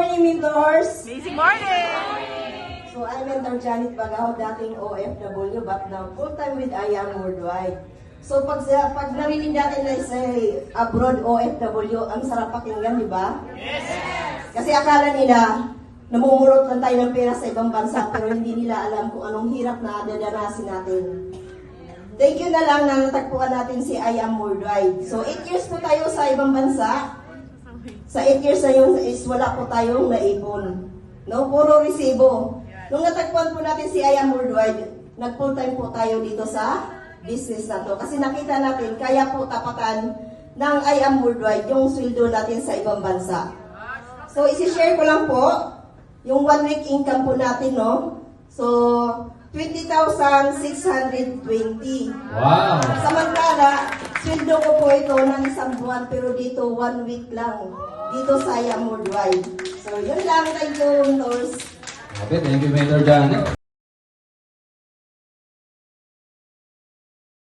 morning, mentors! Amazing morning! So, I'm Mentor Janet Bagaho, dating OFW, but now full-time with I Am Worldwide. So, pag narinig natin na sa abroad OFW, ang sarap pakinggan, di ba? Yes! Kasi akala nila, namumulot lang tayo ng pera sa ibang bansa, pero hindi nila alam kung anong hirap na dadanasin natin. Thank you na lang na natagpuan natin si I Am Worldwide. So, 8 years po tayo sa ibang bansa. Sa 8 years na yun is wala po tayong naipon. No? Puro resibo. Nung natagpuan po natin si I Am Worldwide, nag-full time po tayo dito sa business na to. Kasi nakita natin, kaya po tapatan ng I Am Worldwide yung sweldo natin sa ibang bansa. So, isi-share ko lang po yung 1 week income po natin, no? So, 20,620. Wow! Samantala, sweldo ko po ito ng isang buwan, pero dito 1 week lang. Dito sa I Am Worldwide. So, yun lang. Thank you, Lors. Okay, thank you, Mentor Janet.